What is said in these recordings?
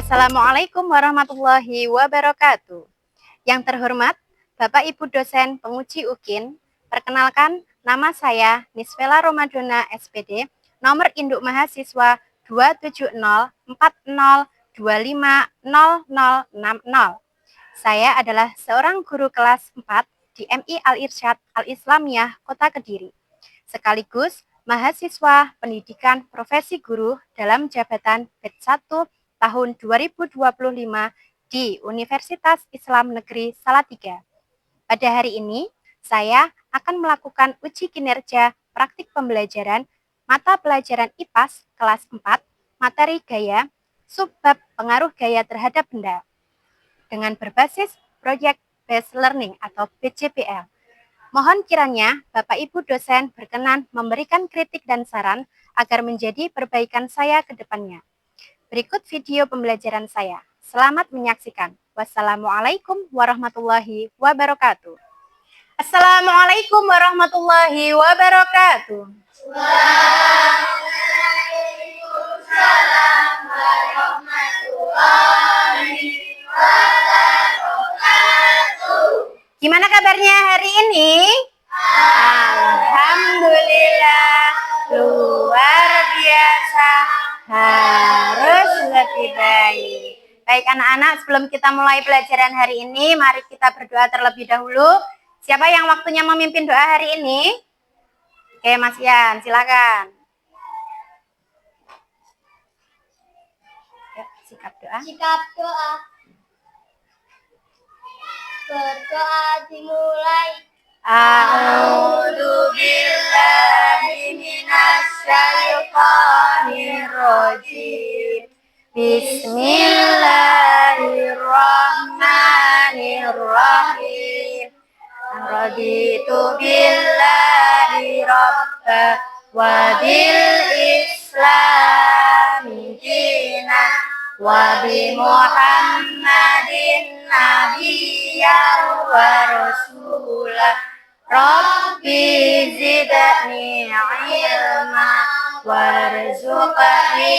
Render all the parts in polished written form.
Assalamualaikum warahmatullahi wabarakatuh. Yang terhormat Bapak Ibu dosen penguji UKIN, perkenalkan nama saya Nisvela Romadona SPD, nomor induk mahasiswa 27040250060. Saya adalah seorang guru kelas 4 di MI Al-Irsyad Al-Islamiyah Kota Kediri, sekaligus mahasiswa pendidikan profesi guru dalam jabatan batch 1 tahun 2025 di Universitas Islam Negeri Salatiga. Pada hari ini, saya akan melakukan uji kinerja praktik pembelajaran mata pelajaran IPAS kelas 4, materi gaya, subbab pengaruh gaya terhadap benda, dengan berbasis Project Based Learning atau PJBL. Mohon kiranya Bapak Ibu dosen berkenan memberikan kritik dan saran agar menjadi perbaikan saya ke depannya. Berikut video pembelajaran saya. Selamat menyaksikan. Wassalamualaikum warahmatullahi wabarakatuh. Assalamualaikum warahmatullahi wabarakatuh. Waalaikumsalam warahmatullahi wabarakatuh. Gimana kabarnya hari ini? Alhamdulillah, luar biasa, harus lebih baik. Baik anak-anak, sebelum kita mulai pelajaran hari ini, mari kita berdoa terlebih dahulu. Siapa yang waktunya memimpin doa hari ini? Oke, Mas Ian, silakan. Yuk, sikap doa. Sikap doa. Berdoa dimulai. A'udzu billahi minasyaitonir rajim. Bismillahirrahmanirrahim. Raditu billahi rabba wa bil islami dina wa bi Muhammadin nabiyyan wa rasulah. Rabbi zidni ilma warzuqni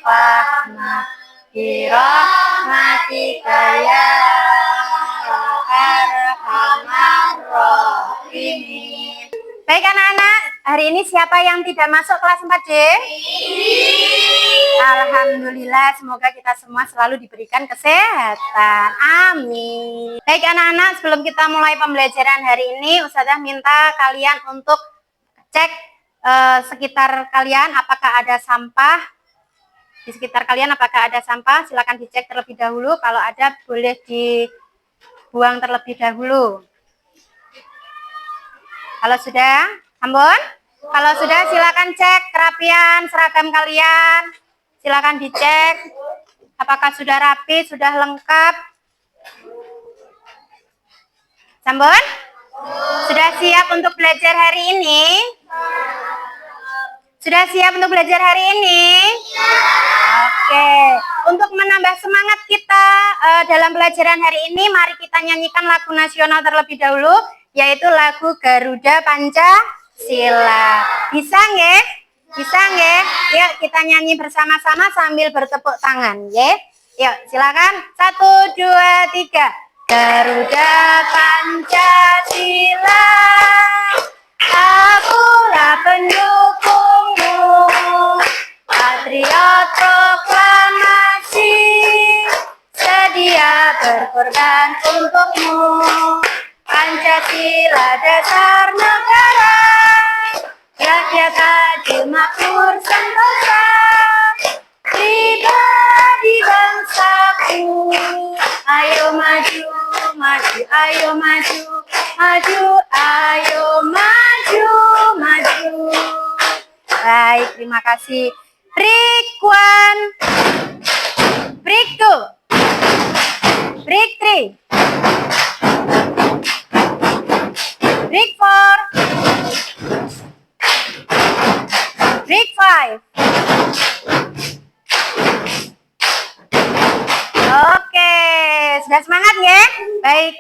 fahma bi rahmatika ya arhamar rahimin. Baik anak-anak, hari ini siapa yang tidak masuk kelas 4D? Alhamdulillah, semoga kita semua selalu diberikan kesehatan. Amin. Baik anak-anak, sebelum kita mulai pembelajaran hari ini, Ustazah minta kalian untuk cek sekitar kalian apakah ada sampah. Di sekitar kalian apakah ada sampah, silakan dicek terlebih dahulu. Kalau ada boleh dibuang terlebih dahulu. Kalau sudah, Ambon? Kalau sudah silakan cek kerapian seragam kalian. Silakan dicek apakah sudah rapi, sudah lengkap. Sambon? Sudah siap untuk belajar hari ini? Sudah siap untuk belajar hari ini? Oke. Untuk menambah semangat kita dalam pelajaran hari ini, mari kita nyanyikan lagu nasional terlebih dahulu, yaitu lagu Garuda Pancasila. Bisa nggih? Bisa nggih? Yuk kita nyanyi bersama-sama sambil bertepuk tangan, nggih. Yuk, silakan. 1 2 3. Garuda Pancasila, akulah pendukungmu, patriot proklamasi, sedia berkorban untukmu. Pancasila dasar negara, rakyat adil makmur sentosa, pribadi bangsaku. Ayo maju, maju, ayo maju, maju, ayo maju, maju. Baik, terima kasih. Break 1, break 2, break 3, break 4, break 5. Oke, sudah semangat ya? Baik,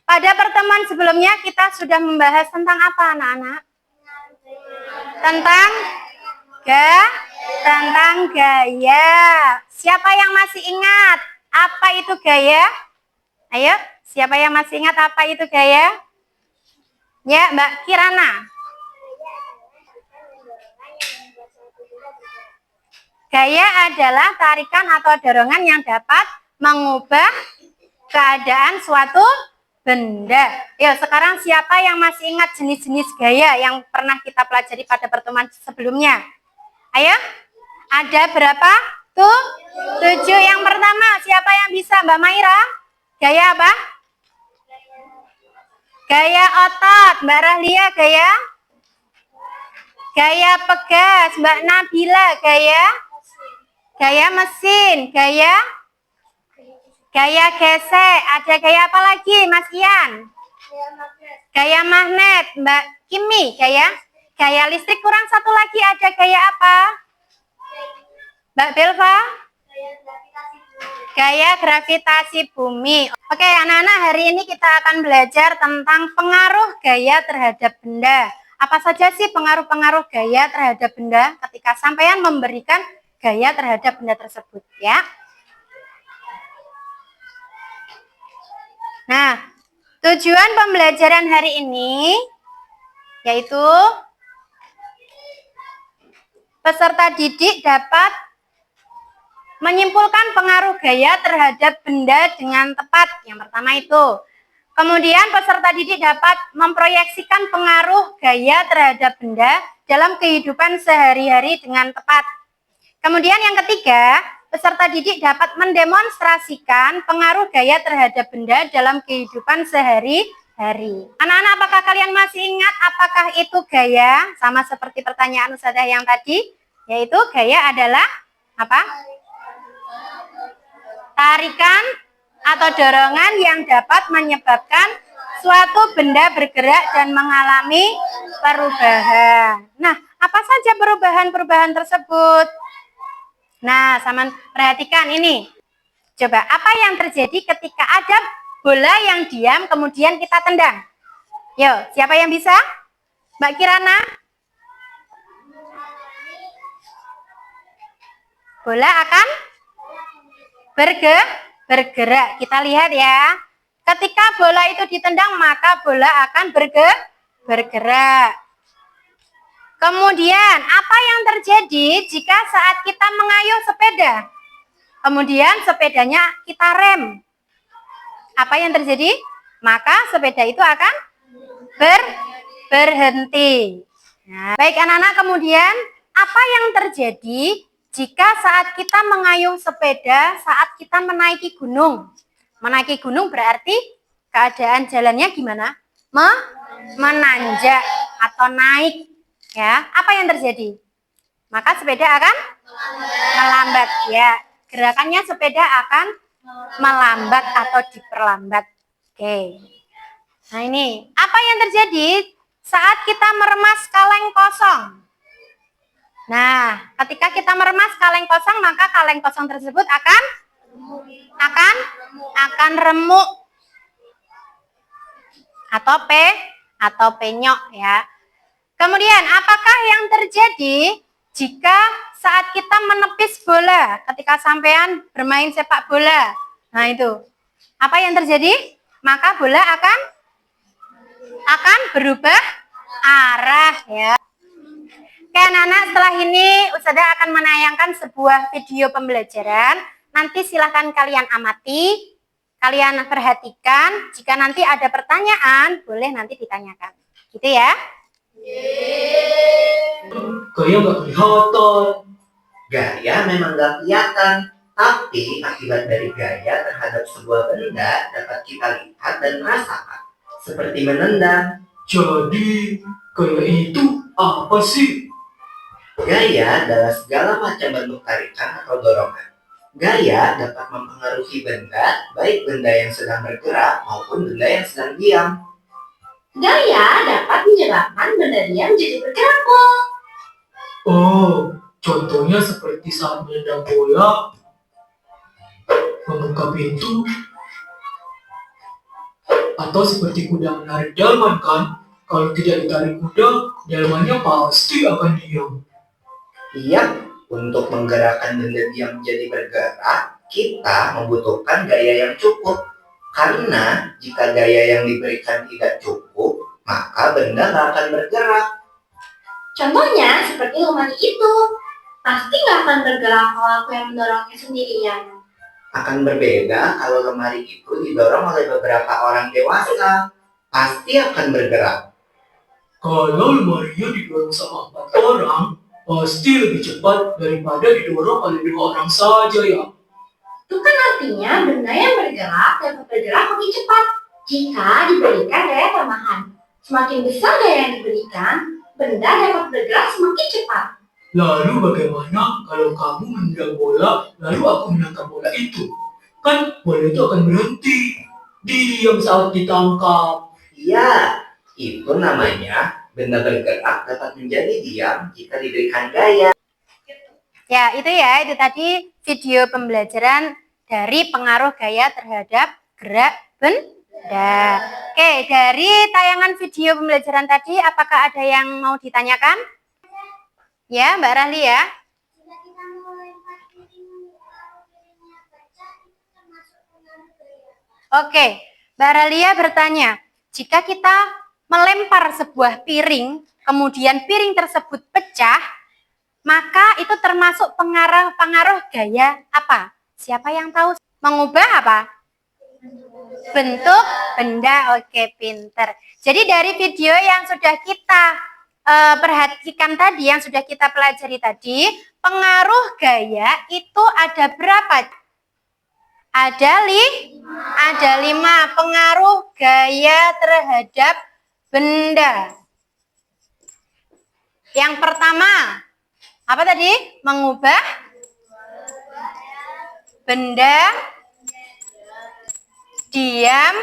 pada pertemuan sebelumnya kita sudah membahas tentang apa anak-anak? Tentang Tentang gaya. Siapa yang masih ingat apa itu gaya? Ayo, siapa yang masih ingat apa itu gaya? Ya, Mbak Kirana. Gaya adalah tarikan atau dorongan yang dapat mengubah keadaan suatu benda. Yuk, sekarang siapa yang masih ingat jenis-jenis gaya yang pernah kita pelajari pada pertemuan sebelumnya? Ayo, ada berapa? Tuh, 7. Yang pertama, siapa yang bisa? Mbak Maira? Gaya apa? Gaya otot. Mbak Rahlia, gaya? Gaya pegas. Mbak Nabila, gaya? Gaya mesin. Gaya? Gaya gesek. Ada gaya apa lagi, Mas Ian? Gaya magnet. Mbak Kimi, gaya? Gaya listrik. Kurang satu lagi, ada gaya apa? Mbak Belva? Gaya gravitasi bumi. Oke, anak-anak, hari ini kita akan belajar tentang pengaruh gaya terhadap benda. Apa saja sih pengaruh-pengaruh gaya terhadap benda ketika sampean memberikan gaya terhadap benda tersebut, ya? Nah, tujuan pembelajaran hari ini yaitu peserta didik dapat menyimpulkan pengaruh gaya terhadap benda dengan tepat. Yang pertama itu. Kemudian peserta didik dapat memproyeksikan pengaruh gaya terhadap benda dalam kehidupan sehari-hari dengan tepat. Kemudian yang ketiga, peserta didik dapat mendemonstrasikan pengaruh gaya terhadap benda dalam kehidupan sehari-hari. Anak-anak, apakah kalian masih ingat apakah itu gaya? Sama seperti pertanyaan Ustazah yang tadi, yaitu gaya adalah apa? Tarikan atau dorongan yang dapat menyebabkan suatu benda bergerak dan mengalami perubahan. Nah, apa saja perubahan-perubahan tersebut? Nah, sama perhatikan ini. Coba, apa yang terjadi ketika ada bola yang diam kemudian kita tendang? Yuk, siapa yang bisa? Mbak Kirana? Bola akan bergerak. Kita lihat ya. Ketika bola itu ditendang, maka bola akan bergerak. Kemudian, apa yang terjadi jika saat kita mengayuh sepeda? Kemudian sepedanya kita rem. Apa yang terjadi? Maka sepeda itu akan berhenti. Nah, baik anak-anak, kemudian apa yang terjadi jika saat kita mengayuh sepeda, saat kita menaiki gunung? Menaiki gunung berarti keadaan jalannya gimana? Menanjak atau naik. Ya, apa yang terjadi? Maka sepeda akan melambat. Ya, gerakannya sepeda akan melambat atau diperlambat. Oke. Nah ini, apa yang terjadi saat kita meremas kaleng kosong? Nah, ketika kita meremas kaleng kosong, maka kaleng kosong tersebut akan remuk atau penyok ya. Kemudian, apakah yang terjadi jika saat kita menepis bola ketika sampean bermain sepak bola? Nah, itu. Apa yang terjadi? Maka bola akan berubah arah ya. Oke anak-anak, setelah ini Ustazah akan menayangkan sebuah video pembelajaran. Nanti silahkan kalian amati, kalian perhatikan. Jika nanti ada pertanyaan, boleh nanti ditanyakan. Gitu ya. Gaya nggak kelihatan. Gaya memang nggak kelihatan, tapi akibat dari gaya terhadap sebuah benda dapat kita lihat dan merasakan, seperti menendang. Jadi, gaya itu apa sih? Gaya adalah segala macam bentuk tarikan atau dorongan. Gaya dapat mempengaruhi benda, baik benda yang sedang bergerak maupun benda yang sedang diam. Gaya dapat menyebabkan benda diam jadi bergerak kok. Oh, contohnya seperti saat menendang bola, membuka pintu, atau seperti kuda menarik delman kan? Kalau tidak ditarik kuda, delmannya pasti akan diam. Iya, Untuk menggerakkan benda diam menjadi bergerak, kita membutuhkan gaya yang cukup. Karena jika gaya yang diberikan tidak cukup, maka benda nggak akan bergerak. Contohnya seperti lemari itu. Pasti nggak akan bergerak kalau aku yang mendorongnya sendirian. Akan berbeda kalau lemari itu didorong oleh beberapa orang dewasa. Pasti akan bergerak. Kalau lemarinya didorong sama 4 orang, pasti lebih cepat daripada didorong oleh 2 orang saja ya. Itu kan artinya benda yang bergerak dapat bergerak lebih cepat jika diberikan gaya tambahan. Semakin besar gaya yang diberikan, benda dapat bergerak semakin cepat. Lalu bagaimana kalau kamu menendang bola, lalu aku menangkap bola itu? Kan bola itu akan berhenti. Diam saat ditangkap. Iya, itu namanya benda bergerak dapat menjadi diam jika diberikan gaya. Ya, itu tadi video pembelajaran dari pengaruh gaya terhadap gerak benda. Oke, dari tayangan video pembelajaran tadi, apakah ada yang mau ditanyakan? Ya, Mbak Rahli ya. Oke, Mbak Ralia bertanya, jika kita melempar sebuah piring, kemudian piring tersebut pecah, maka itu termasuk pengaruh gaya apa? Siapa yang tahu? Mengubah apa? Bentuk benda. Oke, pinter. Jadi dari video yang sudah kita perhatikan tadi, yang sudah kita pelajari tadi, pengaruh gaya itu ada berapa? Ada 5 pengaruh gaya terhadap benda. Yang pertama, apa tadi? Mengubah benda diam,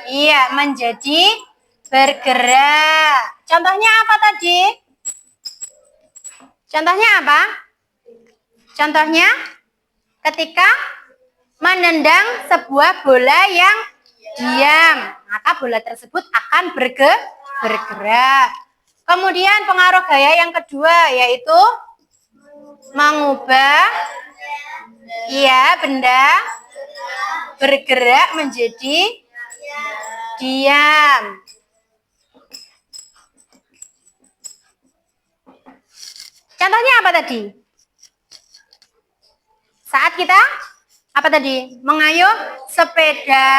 iya, menjadi bergerak. Contohnya apa tadi? Contohnya apa? Contohnya ketika menendang sebuah bola yang diam, maka bola tersebut akan bergerak. Kemudian pengaruh gaya yang kedua yaitu mengubah benda bergerak menjadi diam. Contohnya apa tadi? Saat kita apa tadi? Mengayuh sepeda,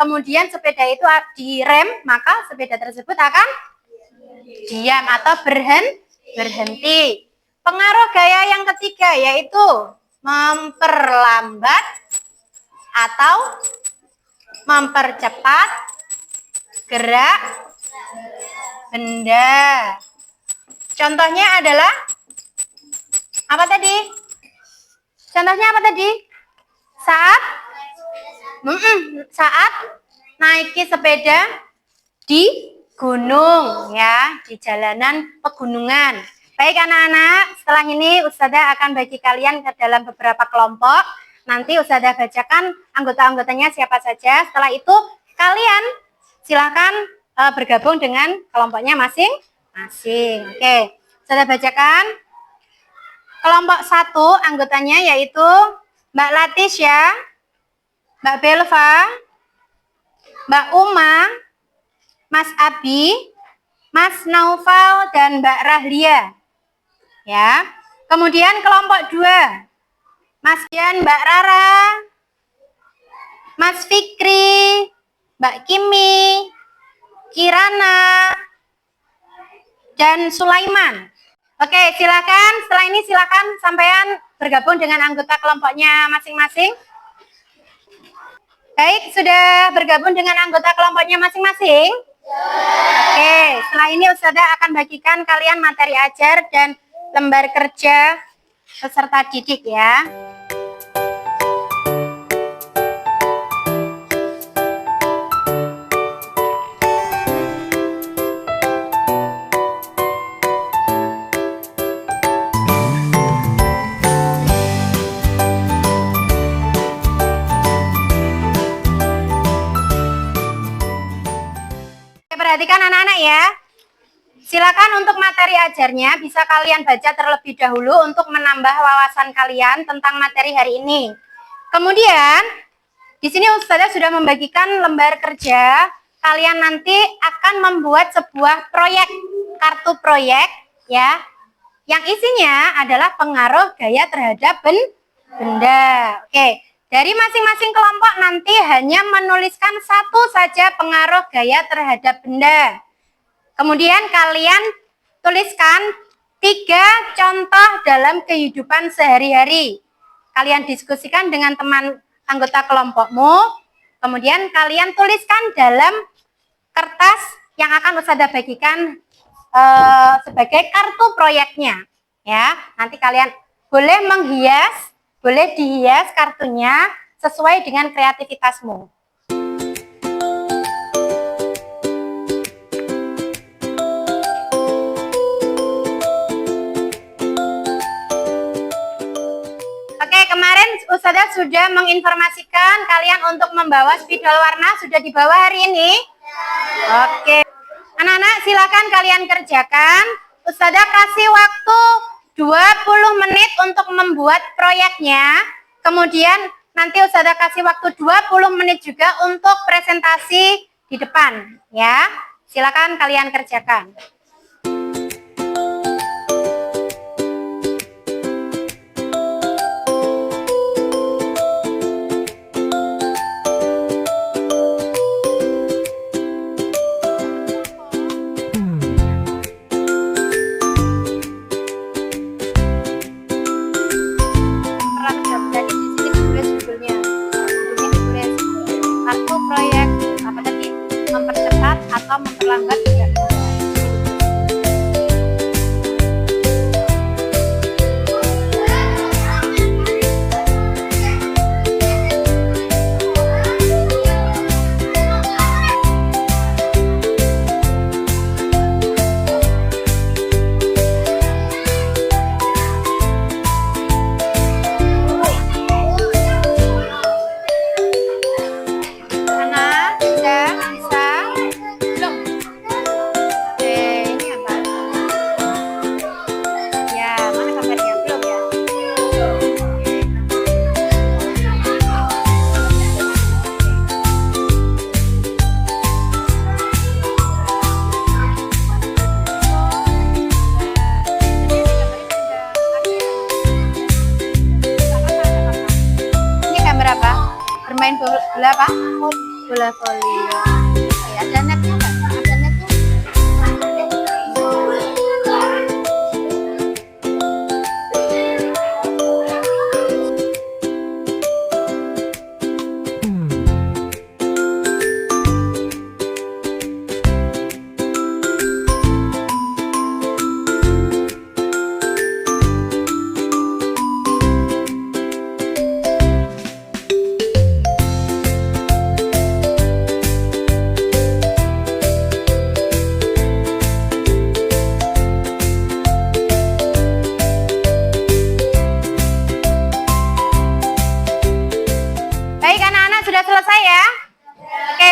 kemudian sepeda itu direm, maka sepeda tersebut akan diam atau berhenti. Pengaruh gaya yang ketiga yaitu memperlambat atau mempercepat gerak benda. Contohnya adalah apa tadi? Contohnya apa tadi? Saat naiki sepeda di gunung ya, di jalanan pegunungan. Baik anak-anak, setelah ini Ustazah akan bagi kalian ke dalam beberapa kelompok. Nanti Ustazah bacakan anggota-anggotanya siapa saja. Setelah itu kalian silakan bergabung dengan kelompoknya masing-masing. Oke, Ustazah bacakan. Kelompok 1 anggotanya yaitu Mbak Latisya, Mbak Belva, Mbak Uma, Mas Abi, Mas Naufal, dan Mbak Rahlia. Ya. Kemudian kelompok 2, Mas Dian, Mbak Rara, Mas Fikri, Mbak Kimi, Kirana, dan Sulaiman. Oke, silakan. Setelah ini silakan sampean bergabung dengan anggota kelompoknya masing-masing. Baik, sudah bergabung dengan anggota kelompoknya masing-masing? Oke, setelah ini Ustazah akan bagikan kalian materi ajar dan lembar kerja peserta didik ya. Perhatikan anak-anak ya. Silakan untuk materi ajarnya bisa kalian baca terlebih dahulu untuk menambah wawasan kalian tentang materi hari ini. Kemudian, di sini Ustazah sudah membagikan lembar kerja. Kalian nanti akan membuat sebuah proyek, kartu proyek ya, yang isinya adalah pengaruh gaya terhadap benda. Oke, dari masing-masing kelompok nanti hanya menuliskan satu saja pengaruh gaya terhadap benda. Kemudian kalian tuliskan 3 contoh dalam kehidupan sehari-hari. Kalian diskusikan dengan teman anggota kelompokmu. Kemudian kalian tuliskan dalam kertas yang akan Ustazah bagikan sebagai kartu proyeknya. Ya, nanti kalian boleh menghias, boleh dihias kartunya sesuai dengan kreativitasmu. Kemarin Ustazah sudah menginformasikan kalian untuk membawa spidol warna, sudah dibawa hari ini? Oke. Anak-anak silakan kalian kerjakan. Ustazah kasih waktu 20 menit untuk membuat proyeknya. Kemudian nanti Ustazah kasih waktu 20 menit juga untuk presentasi di depan, ya. Silakan kalian kerjakan. Mempercepat atau memperlambat juga. Bermain bola apa? Bola voli. Oke, ada netnya nggak? Ada netnya?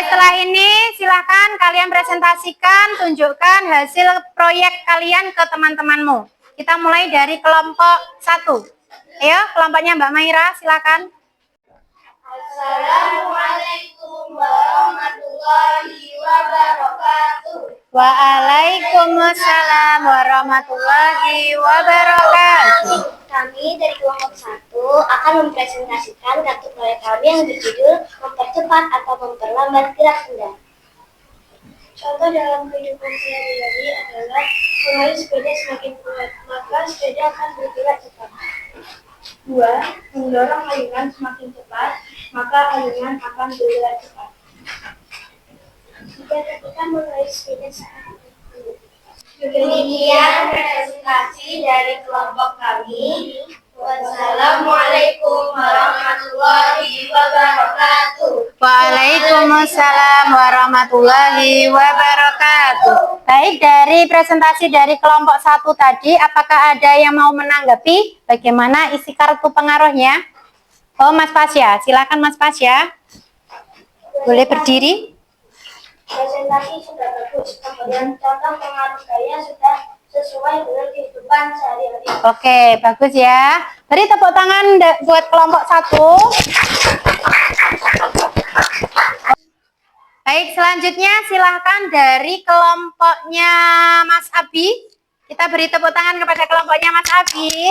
Setelah ini silahkan kalian presentasikan, tunjukkan hasil proyek kalian ke teman-temanmu. Kita mulai dari kelompok 1. Ayo, kelompoknya Mbak Maira, silakan. Assalamualaikum warahmatullahi wabarakatuh. Waalaikumsalam warahmatullahi wabarakatuh. Kami dari kelompok 1 akan mempresentasikan kartu proyek kami yang berjudul mempercepat atau memperlambat gerak benda. Contoh dalam kehidupan sehari-hari adalah mengayuh sepeda semakin kuat, maka sepeda akan bergerak cepat. 2. Mendorong ayunan semakin cepat, maka ayunan akan bergerak cepat. 3. Ketika mengayuh sepeda saat demikian presentasi dari kelompok kami. Wassalamualaikum warahmatullahi wabarakatuh. Waalaikumsalam warahmatullahi wabarakatuh. Baik, dari presentasi dari kelompok 1 tadi, apakah ada yang mau menanggapi bagaimana isi kartu pengaruhnya? Oh, Mas Pasya, silakan Mas Pasya. Boleh berdiri? Presentasi sudah bagus. bagus. Kemudian contoh pengaruh gaya sudah sesuai dengan kehidupan sehari-hari. Oke, bagus ya. Beri tepuk tangan buat kelompok 1. Baik, selanjutnya silahkan dari kelompoknya Mas Abi. Kita beri tepuk tangan kepada kelompoknya Mas Abi.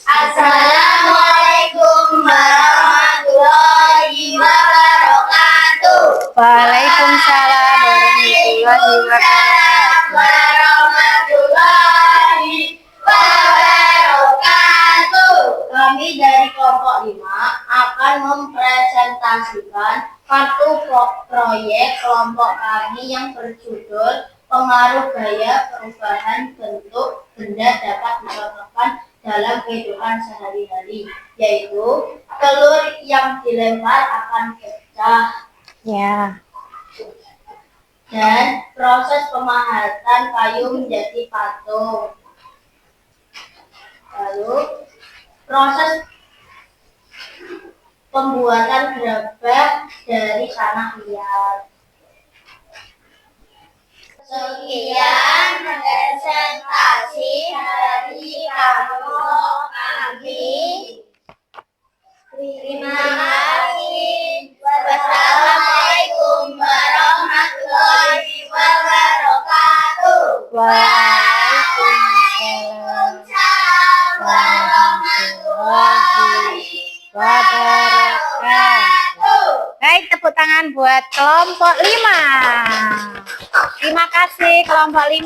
Assalamualaikum warahmatullahi wabarakatuh. Waalaikumsalam warahmatullahi wabarakatuh. Kami dari kelompok 5 akan mempresentasikan kartu proyek kelompok kami yang berjudul Pengaruh Gaya Perubahan Bentuk Benda Dapat Dicontohkan dalam Kehidupan Sehari-hari, yaitu telur yang dilempar akan pecah. Ya. Dan proses pemahatan kayu menjadi patung. Lalu proses pembuatan gerabah dari tanah liat. Sekian presentasi dari kelompok kami. Terima kasih. Wassalamualaikum warahmatullahi wabarakatuh. Waalaikumsalam warahmatullahi wabarakatuh. Baik, tepuk tangan buat kelompok 5. Terima kasih kelompok 5.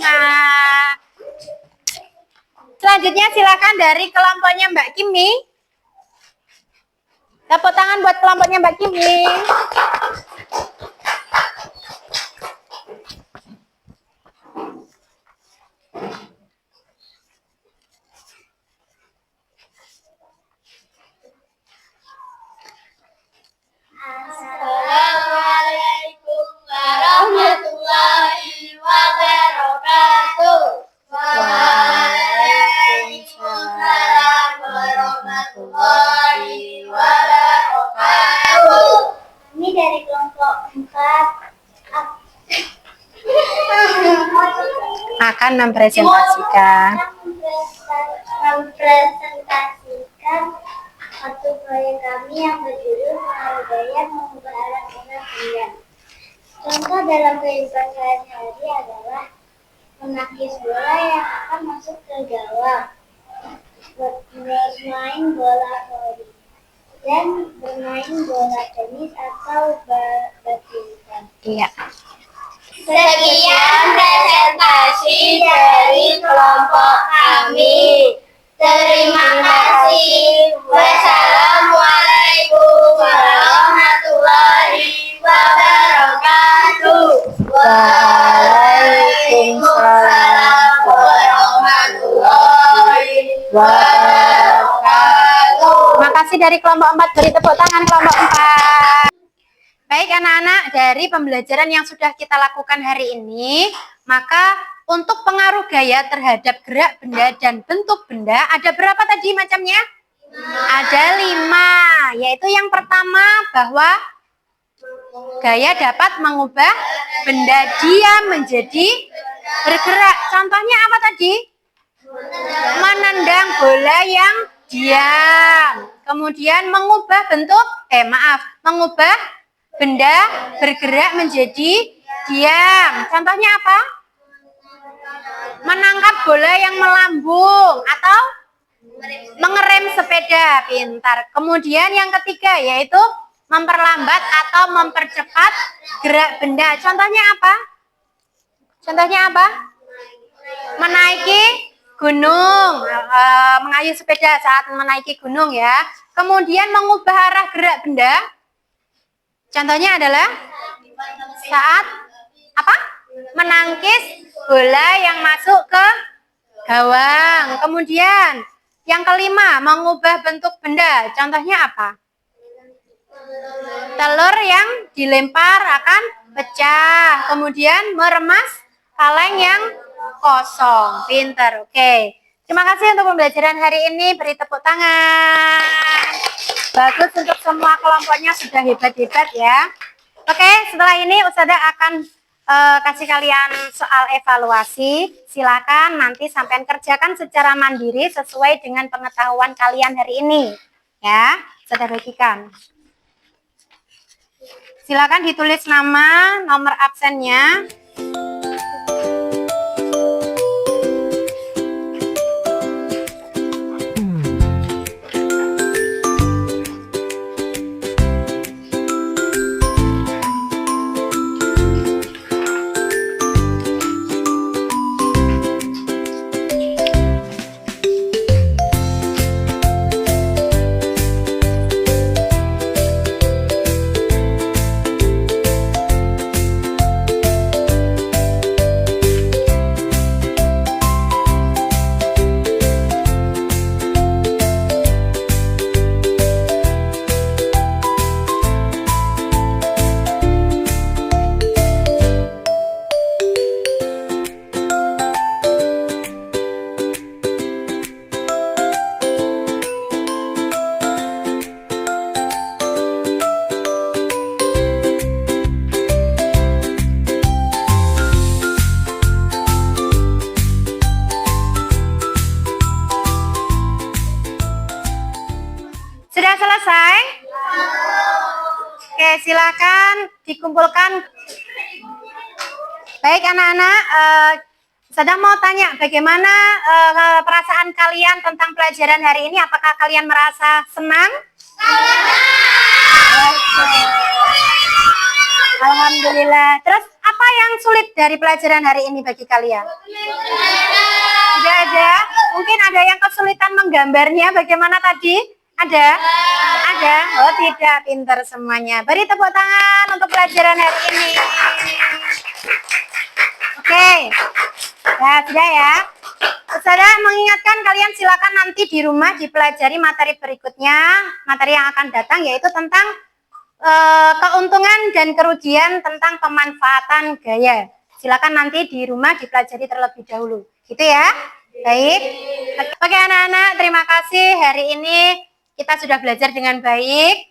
Selanjutnya silakan dari kelompoknya Mbak Kimi. Tepuk tangan buat kelompoknya Mbak Kimi. Assalamualaikum warahmatullahi wabarakatuh. Waalaikumsalam warahmatullahi wabarakatuh. Kami dari kelompok 4 Akan mempresentasikan satu proyek kami yang berjudul Pengaruh Gaya Mengubah Arah Benda. Contoh dalam kehidupan sehari-hari adalah menangkis bola yang akan masuk ke gawang, bermain bola voli, dan bermain bola tenis atau badminton. Iya. Sekian presentasi dari kelompok kami. Terima kasih. Wassalamualaikum warahmatullahi wabarakatuh. Waalaikumsalam warahmatullahi wabarakatuh. Terima kasih dari kelompok 4. Beri tepuk tangan kelompok 4. Baik anak-anak, dari pembelajaran yang sudah kita lakukan hari ini, maka untuk pengaruh gaya terhadap gerak benda dan bentuk benda, ada berapa tadi macamnya? 5. Ada 5, yaitu yang pertama bahwa gaya dapat mengubah benda diam menjadi bergerak. Contohnya apa tadi? Menendang bola yang diam. Kemudian mengubah bentuk, mengubah benda bergerak menjadi diam. Contohnya apa? Menangkap bola yang melambung atau mengerem sepeda. Pintar. Kemudian yang ketiga yaitu memperlambat atau mempercepat gerak benda. Contohnya apa? Contohnya apa? Menaiki gunung, mengayuh sepeda saat menaiki gunung ya. Kemudian mengubah arah gerak benda. Contohnya adalah saat apa? Menangkis bola yang masuk ke gawang. Kemudian yang kelima, mengubah bentuk benda. Contohnya apa? Telur yang dilempar akan pecah. Kemudian meremas kaleng yang kosong. Pinter. Oke. Terima kasih untuk pembelajaran hari ini. Beri tepuk tangan. Bagus untuk semua kelompoknya, sudah hebat-hebat ya. Oke, setelah ini Ustazah akan kasih kalian soal evaluasi. Silakan nanti sampean kerjakan secara mandiri sesuai dengan pengetahuan kalian hari ini. Ya, Ustazah bagikan. Silakan ditulis nama, nomor absennya. Sudah selesai? Oke, silakan dikumpulkan. Baik anak-anak, sedang mau tanya bagaimana perasaan kalian tentang pelajaran hari ini? Apakah kalian merasa senang? Alhamdulillah. Terus apa yang sulit dari pelajaran hari ini bagi kalian? Tidak ada. Mungkin ada yang kesulitan menggambarnya. Bagaimana tadi? Ada? Ada? Oh tidak, pintar semuanya. Beri tepuk tangan untuk pelajaran hari ini. Oke. Ya, sudah ya. Saudara mengingatkan kalian silakan nanti di rumah dipelajari materi berikutnya. Materi yang akan datang yaitu tentang keuntungan dan kerugian tentang pemanfaatan gaya. Silakan nanti di rumah dipelajari terlebih dahulu. Gitu ya. Baik. Oke anak-anak, terima kasih hari ini. Kita sudah belajar dengan baik.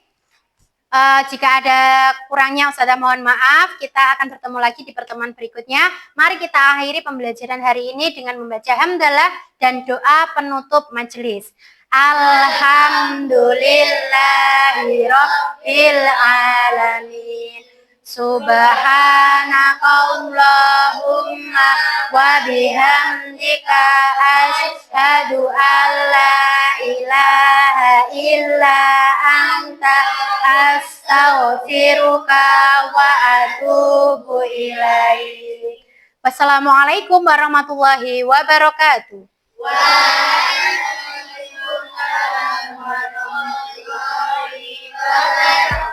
Jika ada kurangnya Ustazah mohon maaf. Kita akan bertemu lagi di pertemuan berikutnya. Mari kita akhiri pembelajaran hari ini dengan membaca hamdalah dan doa penutup majelis. Alhamdulillahirabbil alamin. Subhanakallahumma wa bihamdika asyhadu an la ilaha illa anta astaghfiruka wa atubu ilaik. Wassalamualaikum warahmatullahi wabarakatuh. Waalaikumsalam warahmatullahi wabarakatuh.